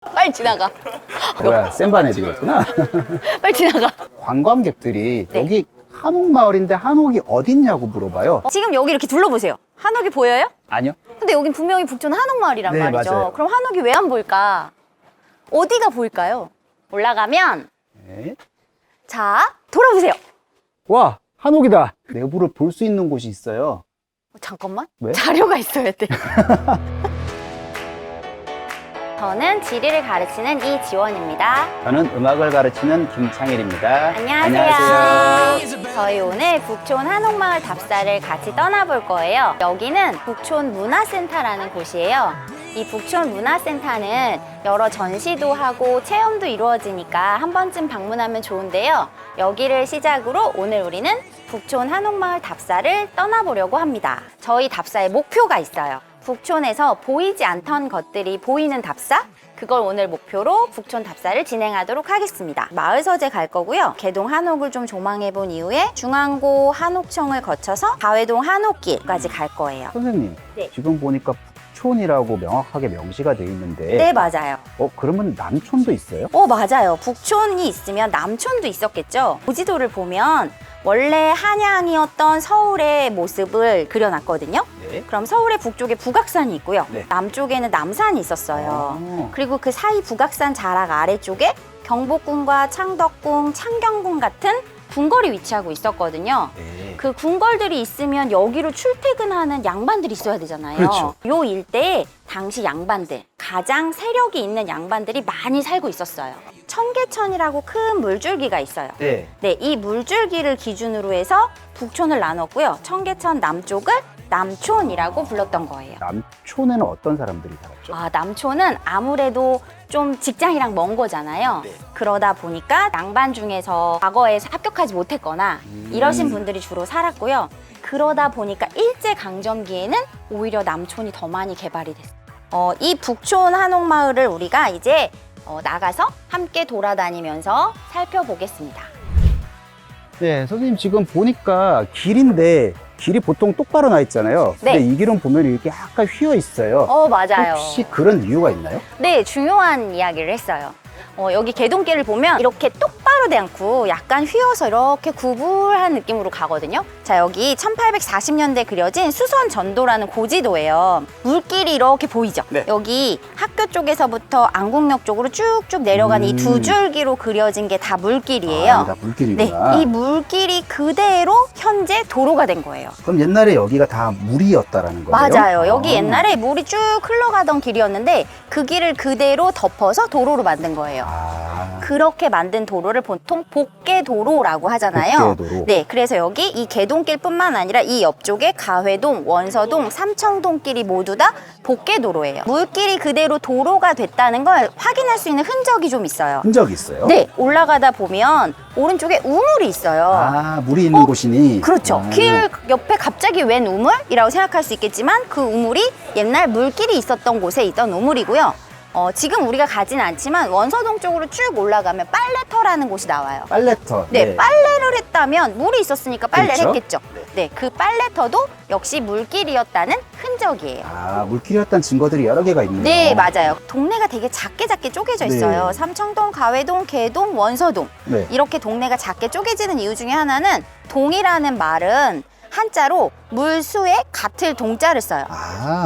빨리 지나가. 뭐야, 센반 애들이었구나. 빨리 지나가. 관광객들이 네. 여기 한옥마을인데 한옥이 어딨냐고 물어봐요. 지금 여기 이렇게 둘러보세요. 한옥이 보여요? 아니요. 근데 여긴 분명히 북촌 한옥마을이란 네, 말이죠. 맞아요. 그럼 한옥이 왜 안 보일까? 어디가 보일까요? 올라가면 네. 자, 돌아보세요. 와, 한옥이다. 내부를 볼 수 있는 곳이 있어요. 잠깐만. 왜? 자료가 있어야 돼. 저는 지리를 가르치는 이지원입니다. 저는 음악을 가르치는 김창일입니다. 안녕하세요. 저희 오늘 북촌 한옥마을 답사를 같이 떠나볼 거예요. 여기는 북촌 문화센터라는 곳이에요. 이 북촌 문화센터는 여러 전시도 하고 체험도 이루어지니까 한 번쯤 방문하면 좋은데요. 여기를 시작으로 오늘 우리는 북촌 한옥마을 답사를 떠나보려고 합니다. 저희 답사의 목표가 있어요. 북촌에서 보이지 않던 것들이 보이는 답사? 그걸 오늘 목표로 북촌 답사를 진행하도록 하겠습니다. 마을서재 갈 거고요. 개동 한옥을 좀 조망해 본 이후에 중앙고 한옥청을 거쳐서 가회동 한옥길까지 갈 거예요. 선생님, 네. 지금 보니까 북촌이라고 명확하게 명시가 되어 있는데 네, 맞아요. 그러면 남촌도 있어요? 맞아요. 북촌이 있으면 남촌도 있었겠죠. 고지도를 보면 원래 한양이었던 서울의 모습을 그려놨거든요. 네. 그럼 서울의 북쪽에 북악산이 있고요. 네. 남쪽에는 남산이 있었어요. 아. 그리고 그 사이 북악산 자락 아래쪽에 경복궁과 창덕궁, 창경궁 같은 궁궐이 위치하고 있었거든요. 네. 그 궁궐들이 있으면 여기로 출퇴근하는 양반들이 있어야 되잖아요. 그렇죠. 요 일대에 당시 양반들, 가장 세력이 있는 양반들이 많이 살고 있었어요. 청계천이라고 큰 물줄기가 있어요. 네. 네, 이 물줄기를 기준으로 해서 북촌을 나눴고요. 청계천 남쪽을 남촌이라고 불렀던 거예요. 남촌에는 어떤 사람들이 살았죠? 남촌은 아무래도 좀 직장이랑 먼 거잖아요. 네. 그러다 보니까 양반 중에서 과거에 합격하지 못했거나 이러신 분들이 주로 살았고요. 그러다 보니까 일제강점기에는 오히려 남촌이 더 많이 개발이 됐어요. 이 북촌 한옥마을을 우리가 이제 나가서 함께 돌아다니면서 살펴보겠습니다. 네, 선생님 지금 보니까 길인데 길이 보통 똑바로 나 있잖아요. 네. 근데 이 길은 보면 이렇게 약간 휘어 있어요. 맞아요. 혹시 그런 이유가 있나요? 네, 중요한 이야기를 했어요. 여기 개동길을 보면 이렇게 똑바로 돼 않고 약간 휘어서 이렇게 구불한 느낌으로 가거든요. 자, 여기 1840년대 그려진 수선전도라는 고지도예요. 물길이 이렇게 보이죠? 네. 여기 학교 쪽에서부터 안국역 쪽으로 쭉쭉 내려가는 이 두 줄기로 그려진 게 다 물길이에요. 다 물길이구나. 네, 이 물길이 그대로 현재 도로가 된 거예요. 그럼 옛날에 여기가 다 물이었다라는 거예요? 맞아요. 여기 옛날에 물이 쭉 흘러가던 길이었는데 그 길을 그대로 덮어서 도로로 만든 거예요. 그렇게 만든 도로를 보통 복개도로라고 하잖아요. 복개도로. 네, 그래서 여기 이 개동길뿐만 아니라 이 옆쪽에 가회동, 원서동, 삼청동길이 모두 다 복개도로예요. 물길이 그대로 도로가 됐다는 걸 확인할 수 있는 흔적이 좀 있어요. 흔적이 있어요? 네, 올라가다 보면 오른쪽에 우물이 있어요. 물이 있는 곳이니? 그렇죠. 길 옆에 갑자기 웬 우물이라고 생각할 수 있겠지만 그 우물이 옛날 물길이 있었던 곳에 있던 우물이고요. 지금 우리가 가진 않지만 원서동 쪽으로 쭉 올라가면 빨래터라는 곳이 나와요. 빨래터. 네, 빨래를 했다면 물이 있었으니까 빨래를 그렇죠. 했겠죠. 네, 그 빨래터도 역시 물길이었다는 흔적이에요. 물길이었다는 증거들이 여러 개가 있네요. 네, 맞아요. 동네가 되게 작게 쪼개져 있어요. 네. 삼청동, 가회동, 개동, 원서동. 네. 이렇게 동네가 작게 쪼개지는 이유 중에 하나는 동이라는 말은 한자로 물수에 같을 동자를 써요.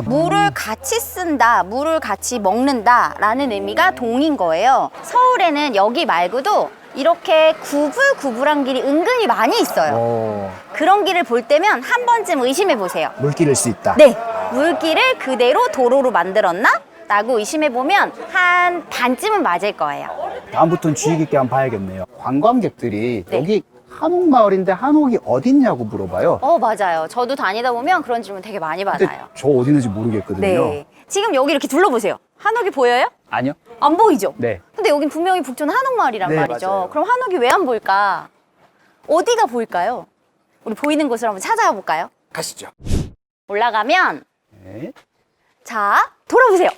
물을 같이 쓴다, 물을 같이 먹는다 라는 의미가 동인 거예요. 서울에는 여기 말고도 이렇게 구불구불한 길이 은근히 많이 있어요. 그런 길을 볼 때면 한 번쯤 의심해 보세요. 물길일 수 있다. 네, 물길을 그대로 도로로 만들었나? 라고 의심해 보면 한 반쯤은 맞을 거예요. 다음부터는 주의 깊게 한번 봐야겠네요. 관광객들이 네. 여기 한옥마을인데 한옥이 어딨냐고 물어봐요. 맞아요. 저도 다니다 보면 그런 질문 되게 많이 근데 받아요. 저 어디 있는지 모르겠거든요. 네. 지금 여기 이렇게 둘러보세요. 한옥이 보여요? 아니요. 안 보이죠? 네. 근데 여긴 분명히 북촌 한옥마을이란 네, 말이죠. 맞아요. 그럼 한옥이 왜 안 보일까? 어디가 보일까요? 우리 보이는 곳을 한번 찾아가 볼까요? 가시죠. 올라가면 네. 자, 돌아보세요.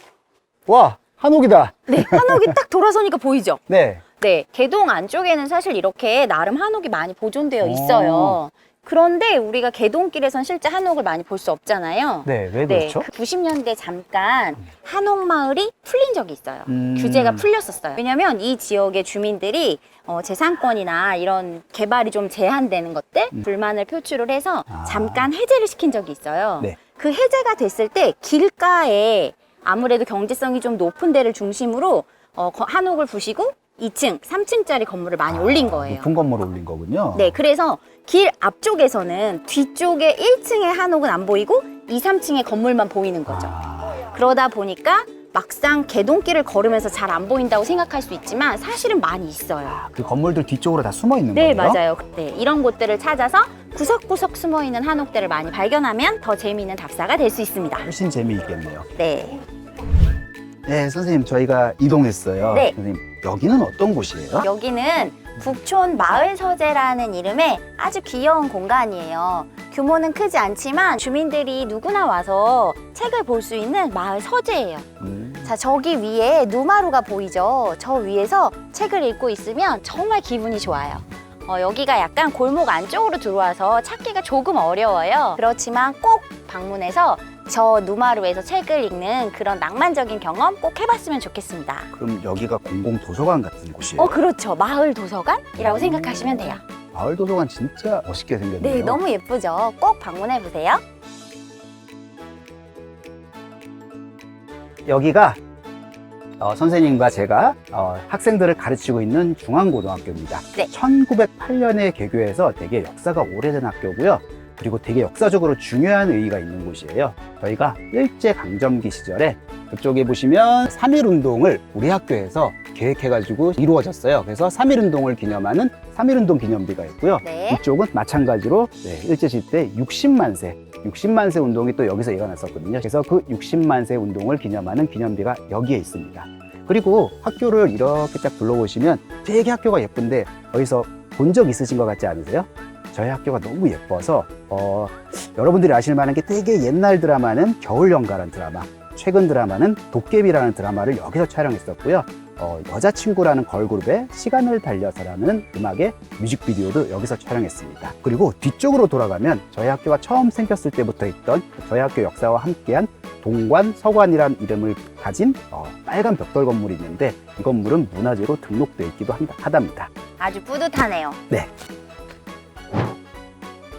와, 한옥이다. 네, 한옥이 딱 돌아서니까 보이죠? 네. 네, 개동 안쪽에는 사실 이렇게 나름 한옥이 많이 보존되어 있어요. 그런데 우리가 개동길에선 실제 한옥을 많이 볼 수 없잖아요. 네, 왜 그렇죠? 90년대 잠깐 한옥마을이 풀린 적이 있어요. 규제가 풀렸었어요. 왜냐면 이 지역의 주민들이 재산권이나 이런 개발이 좀 제한되는 것들 불만을 표출을 해서 잠깐 해제를 시킨 적이 있어요. 네. 그 해제가 됐을 때 길가에 아무래도 경제성이 좀 높은 데를 중심으로 한옥을 부시고 2층, 3층짜리 건물을 많이 올린 거예요. 높은 건물을 올린 거군요. 네, 그래서 길 앞쪽에서는 뒤쪽에 1층의 한옥은 안 보이고 2, 3층의 건물만 보이는 거죠. 그러다 보니까 막상 개동길을 걸으면서 잘 안 보인다고 생각할 수 있지만 사실은 많이 있어요. 그 건물들 뒤쪽으로 다 숨어 있는 네, 거예요? 맞아요. 네, 이런 곳들을 찾아서 구석구석 숨어있는 한옥들을 많이 발견하면 더 재미있는 답사가 될 수 있습니다. 훨씬 재미있겠네요. 네. 네, 선생님 저희가 이동했어요. 네. 선생님 여기는 어떤 곳이에요? 여기는 북촌 마을서재라는 이름의 아주 귀여운 공간이에요. 규모는 크지 않지만 주민들이 누구나 와서 책을 볼 수 있는 마을 서재예요. 자, 저기 위에 누마루가 보이죠? 저 위에서 책을 읽고 있으면 정말 기분이 좋아요. 여기가 약간 골목 안쪽으로 들어와서 찾기가 조금 어려워요. 그렇지만 꼭 방문해서 저 누마루에서 책을 읽는 그런 낭만적인 경험 꼭 해봤으면 좋겠습니다. 그럼 여기가 공공 도서관 같은 곳이에요? 그렇죠. 마을 도서관이라고 생각하시면 돼요. 마을 도서관 진짜 멋있게 생겼네요. 네, 너무 예쁘죠? 꼭 방문해보세요. 여기가 선생님과 제가 학생들을 가르치고 있는 중앙고등학교입니다. 네. 1908년에 개교해서 되게 역사가 오래된 학교고요. 그리고 되게 역사적으로 중요한 의의가 있는 곳이에요. 저희가 일제강점기 시절에 그쪽에 보시면 3.1운동을 우리 학교에서 계획해가지고 이루어졌어요. 그래서 3.1운동을 기념하는 3.1운동 기념비가 있고요. 네. 이쪽은 마찬가지로 일제시대 60만 세 운동이 또 여기서 일어났었거든요. 그래서 그 60만 세 운동을 기념하는 기념비가 여기에 있습니다. 그리고 학교를 이렇게 딱 둘러보시면 되게 학교가 예쁜데 어디서 본 적 있으신 것 같지 않으세요? 저희 학교가 너무 예뻐서 여러분들이 아실 만한 게 되게 옛날 드라마는 겨울연가라는 드라마, 최근 드라마는 도깨비라는 드라마를 여기서 촬영했었고요. 여자친구라는 걸그룹의 시간을 달려서라는 음악의 뮤직비디오도 여기서 촬영했습니다. 그리고 뒤쪽으로 돌아가면 저희 학교가 처음 생겼을 때부터 있던 저희 학교 역사와 함께한 동관, 서관이란 이름을 가진 빨간 벽돌 건물이 있는데 이 건물은 문화재로 등록되어 있기도 하답니다. 아주 뿌듯하네요. 네.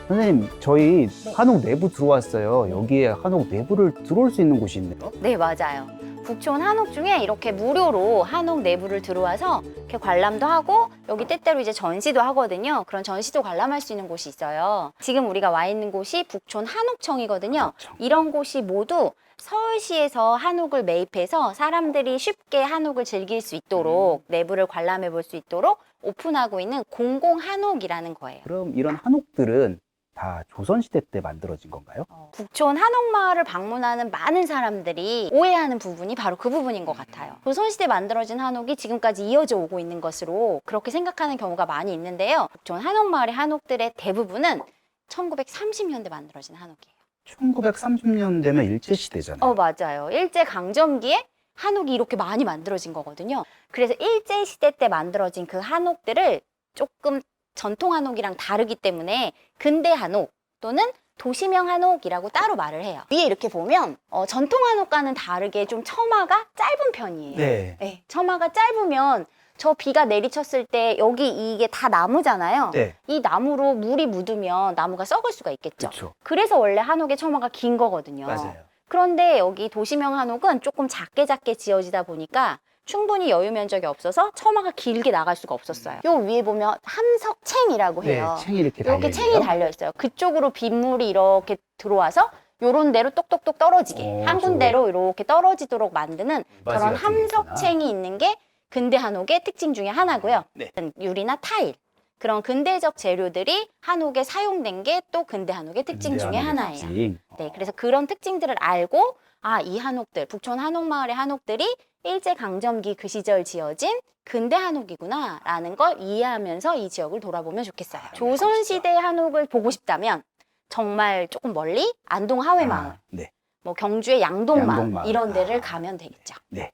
선생님, 저희 한옥 내부 들어왔어요. 여기에 한옥 내부를 들어올 수 있는 곳이 있네요. 네, 맞아요. 북촌 한옥 중에 이렇게 무료로 한옥 내부를 들어와서 이렇게 관람도 하고 여기 때때로 이제 전시도 하거든요. 그런 전시도 관람할 수 있는 곳이 있어요. 지금 우리가 와 있는 곳이 북촌 한옥청이거든요. 이런 곳이 모두 서울시에서 한옥을 매입해서 사람들이 쉽게 한옥을 즐길 수 있도록 내부를 관람해 볼 수 있도록 오픈하고 있는 공공 한옥이라는 거예요. 그럼 이런 한옥들은 다 조선시대 때 만들어진 건가요? 북촌 한옥마을을 방문하는 많은 사람들이 오해하는 부분이 바로 그 부분인 것 같아요. 조선시대 만들어진 한옥이 지금까지 이어져 오고 있는 것으로 그렇게 생각하는 경우가 많이 있는데요. 북촌 한옥마을의 한옥들의 대부분은 1930년대 만들어진 한옥이에요. 1930년대면 일제시대잖아요. 맞아요. 일제강점기에 한옥이 이렇게 많이 만들어진 거거든요. 그래서 일제시대 때 만들어진 그 한옥들을 조금 전통 한옥이랑 다르기 때문에 근대 한옥 또는 도시명 한옥이라고 따로 말을 해요. 위에 이렇게 보면 전통 한옥과는 다르게 좀 처마가 짧은 편이에요. 네. 처마가 짧으면 저 비가 내리쳤을 때 여기 이게 다 나무잖아요. 네. 이 나무로 물이 묻으면 나무가 썩을 수가 있겠죠. 그렇죠. 그래서 원래 한옥의 처마가 긴 거거든요. 맞아요. 그런데 여기 도시명 한옥은 조금 작게 지어지다 보니까 충분히 여유 면적이 없어서 처마가 길게 나갈 수가 없었어요. 요 위에 보면 함석챙이라고 해요. 네, 챙이 이렇게 이렇게 챙이 달려 있어요. 그쪽으로 빗물이 이렇게 들어와서 요런 데로 똑똑똑 떨어지게 한 군데로 이렇게 떨어지도록 만드는 그런 함석챙이 있는 게 근대 한옥의 특징 중에 하나고요. 네. 유리나 타일 그런 근대적 재료들이 한옥에 사용된 게 또 근대 한옥의 특징 중에 하나예요. 네, 그래서 그런 특징들을 알고 이 한옥들, 북촌 한옥마을의 한옥들이 일제강점기 그 시절 지어진 근대 한옥이구나 라는 걸 이해하면서 이 지역을 돌아보면 좋겠어요. 조선시대 한옥을 보고 싶다면 정말 조금 멀리 안동 하회마을, 네. 뭐 경주의 양동마을 양동마을. 이런 데를 가면 되겠죠. 네.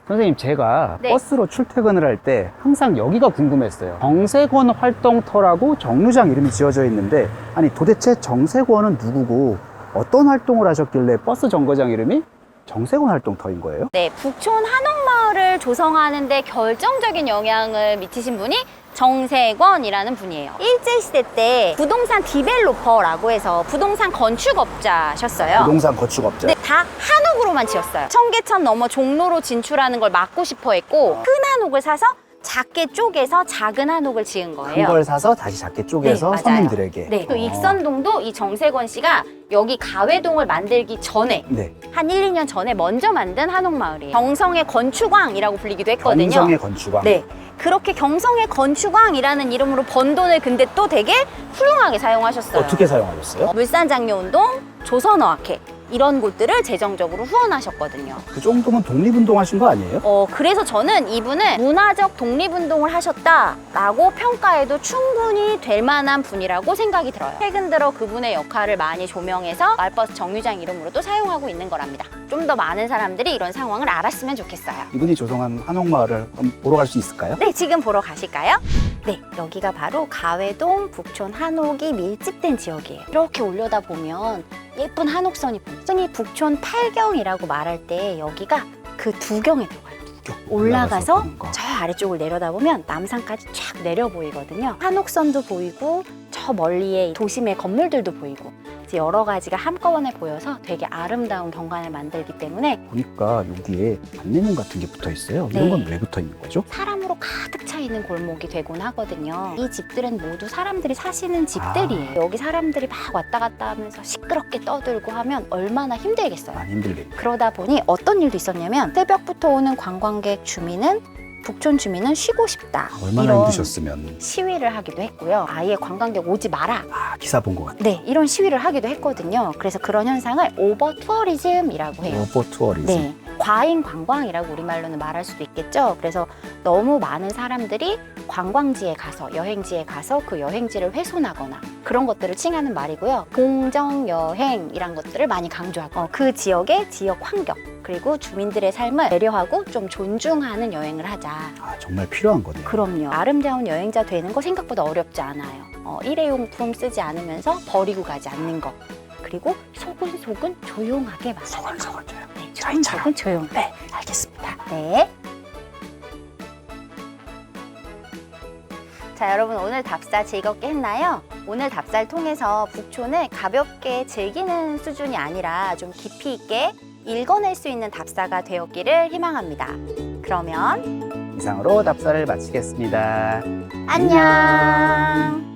선생님, 제가 네. 버스로 출퇴근을 할 때 항상 여기가 궁금했어요. 정세권 활동터라고 정류장 이름이 지어져 있는데, 아니 도대체 정세권은 누구고 어떤 활동을 하셨길래 버스 정거장 이름이 정세권 활동터인 거예요? 네, 북촌 한옥마을을 조성하는데 결정적인 영향을 미치신 분이 정세권이라는 분이에요. 일제시대 때 부동산 디벨로퍼라고 해서 부동산 건축업자셨어요. 부동산 건축업자. 네, 다 한옥으로만 지었어요. 청계천 넘어 종로로 진출하는 걸 막고 싶어 했고, 큰 한옥을 사서 작게 쪼개서 작은 한옥을 지은 거예요. 큰 걸 사서 다시 작게 쪼개서 네, 맞아요. 손님들에게. 네, 또 익선동도 이 정세권 씨가 여기 가회동을 만들기 전에 네. 한 1, 2년 전에 먼저 만든 한옥마을이에요. 경성의 건축왕이라고 불리기도 했거든요. 경성의 건축왕. 네. 그렇게 경성의 건축왕이라는 이름으로 번 돈을 근데 또 되게 훌륭하게 사용하셨어요. 어떻게 사용하셨어요? 물산장려운동, 조선어학회 이런 곳들을 재정적으로 후원하셨거든요. 그 정도면 독립운동 하신 거 아니에요? 그래서 저는 이분은 문화적 독립운동을 하셨다라고 평가해도 충분히 될 만한 분이라고 생각이 들어요. 최근 들어 그분의 역할을 많이 조명해서 마을버스 정류장 이름으로도 사용하고 있는 거랍니다. 좀 더 많은 사람들이 이런 상황을 알았으면 좋겠어요. 이분이 조성한 한옥마을을 한번 보러 갈 수 있을까요? 네, 지금 보러 가실까요? 네, 여기가 바로 가회동 북촌 한옥이 밀집된 지역이에요. 이렇게 올려다 보면 예쁜 한옥선이 보여요. 흔히 북촌 8경이라고 말할 때 여기가 그 두 경에 들어가요. 올라가서 보는 거. 저 아래쪽을 내려다보면 남산까지 쫙 내려 보이거든요. 한옥선도 보이고 저 멀리에 도심의 건물들도 보이고 이제 여러 가지가 한꺼번에 보여서 되게 아름다운 경관을 만들기 때문에 보니까 여기에 안내문 같은 게 붙어 있어요. 네. 이런 건 왜 붙어 있는 거죠? 사람으로 가득 차 있는 골목이 되곤 하거든요. 이 집들은 모두 사람들이 사시는 집들이에요. 여기 사람들이 막 왔다 갔다 하면서 시끄럽게 떠들고 하면 얼마나 힘들겠어요. 많이 힘들겠네요. 그러다 보니 어떤 일도 있었냐면 새벽부터 오는 관광객 주민은 북촌 주민은 쉬고 싶다. 얼마나 이런 힘드셨으면. 시위를 하기도 했고요. 아예 관광객 오지 마라. 아, 기사 본 것 같아요. 네, 이런 시위를 하기도 했거든요. 그래서 그런 현상을 오버 투어리즘이라고 해요. 오버 투어리즘. 네, 과잉 관광이라고 우리말로는 말할 수도 있겠죠. 그래서 너무 많은 사람들이 관광지에 가서 여행지에 가서 그 여행지를 훼손하거나 그런 것들을 칭하는 말이고요. 공정 여행이란 것들을 많이 강조하고 그 지역의 지역 환경 그리고 주민들의 삶을 배려하고 좀 존중하는 여행을 하자. 아, 정말 필요한 거네요. 그럼요. 아름다운 여행자 되는 거 생각보다 어렵지 않아요. 일회용품 쓰지 않으면서 버리고 가지 않는 거. 그리고 소근소근 조용하게 마시는 거. 소근소근요. 네, 조금조금 조용. 네, 알겠습니다. 네. 자, 여러분 오늘 답사 즐겁게 했나요? 오늘 답사를 통해서 북촌을 가볍게 즐기는 수준이 아니라 좀 깊이 있게 읽어낼 수 있는 답사가 되었기를 희망합니다. 그러면 이상으로 답사를 마치겠습니다. 안녕.